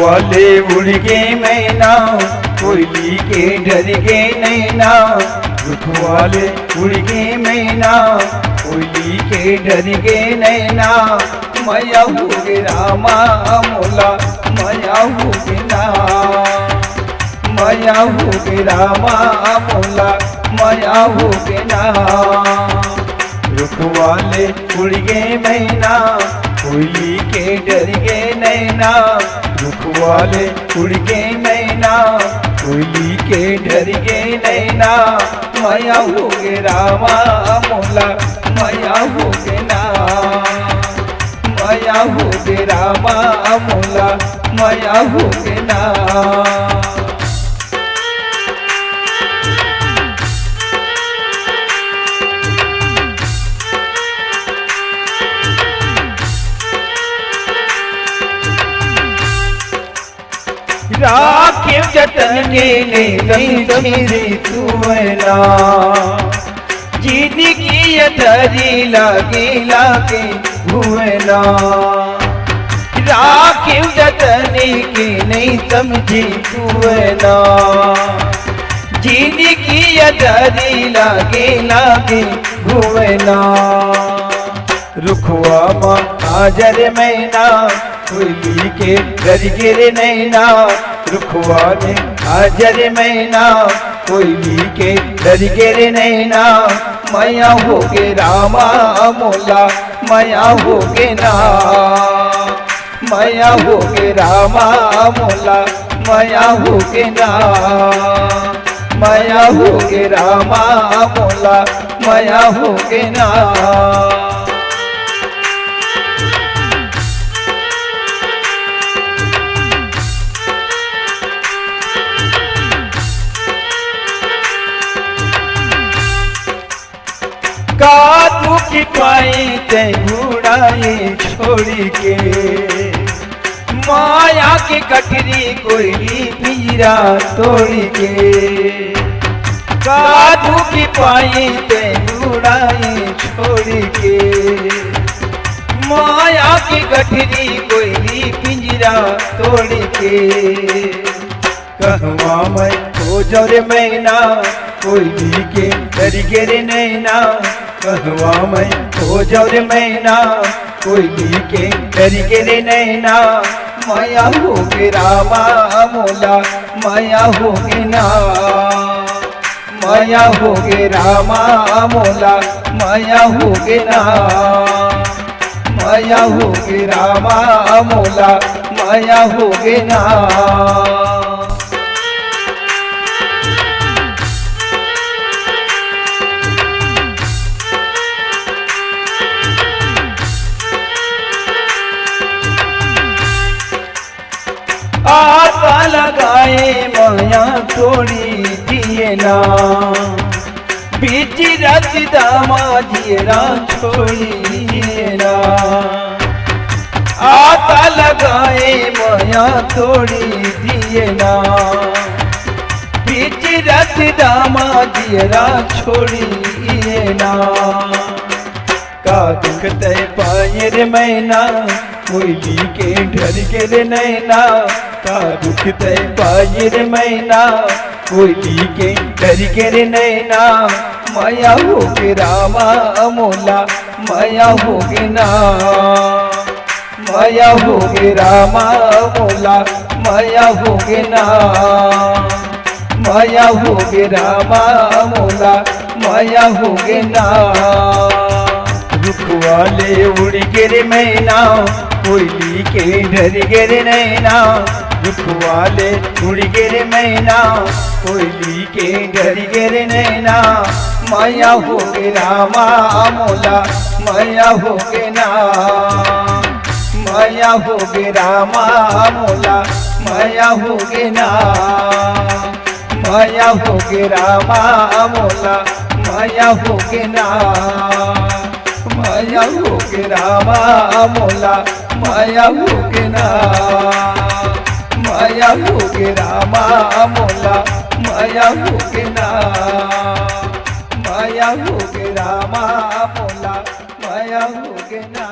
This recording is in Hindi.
वाले उड़ के मैना, कोयली के डर के नैना। दुख वाले उड़ के मैना, कोयली के डर के नैना। माया हो गे रामा मोला, माया हो गे ना, माया हो गे रामा मोला, माया हो गे ना। रुख वाले उड़ गए मैना, कोयली के डर के नैना। रुख वाले उड़ गए मैना, कोयली के डर के नैना। माया हो गे रामा मोला, माया हो गे ना, माया हो गे रामा मोला, माया हो गे ना। राखे जतन के ले तू ना, जिंदगी धरी लागे लागे हुएना। राखे जतन के नहीं समझे तू ना, जिंदगी धरी लागे लागे हुएना। रुखवा माँ हाजर मैना, कोयली के डर गिर नैना। रुखवा ने हाजर मैना, कोयली के डर गिर नैना। माया हो गे रामा मोला, माया हो गे ना, माया हो गे रामा मोला, माया हो गे ना। माया हो गे रामा मोला, माया हो गे ना। का दुख पाई ते घुड़ाए छोड़ के, माया के कटरी कोयली पिंजरा तोड़ के। का दुख पाई ते घुड़ाए छोड़ के, माया की कटरी कोयली पिंजरा तोड़ के। कहवा मैं हो जर मैना, कोयली के डर गिर नैना। कहवा मैं हो जर मैना, कोयली के डर गिर नैना। माया हो गे रामा मोला, माया हो गे ना, माया हो गे रामा मोला, माया हो गे ना। माया हो गे रामा मोला, माया हो गे ना। आशा लगाए माया तोड़ी दिए ना, बीच रात दामा जियरा छोड़ी दिए ना। आशा लगाए माया तोड़ी दिए ना, बीच रात दामा जियरा छोड़ी दिए ना। का दुख तय पायर मैना, कोयली के डर गिर नैना। का दुख तय पायर मैना, कोयली के डर गिर नैना। माया हो गे रामा मोला, माया हो गे ना, माया हो गे रामा मोला, माया हो गे ना। माया हो गे रामा मोला, माया हो गे ना। रुख वाले उड़ गिर मैना, कोयली के डर गिर नैना। रुख वाले उड़ गिर मैना, कोयली के डर गिर नैना। माया हो गे रामा मोला, माया हो गे ना, माया हो गे रामा मोला, माया हो गे ना। माया हो गे रामा मोला, माया हो गे ना। माया हो गे रामा मोला, माया हो गे ना। माया हो गे रामा मोला, माया हो गे ना। माया हो गे रामा मोला, माया हो गे ना।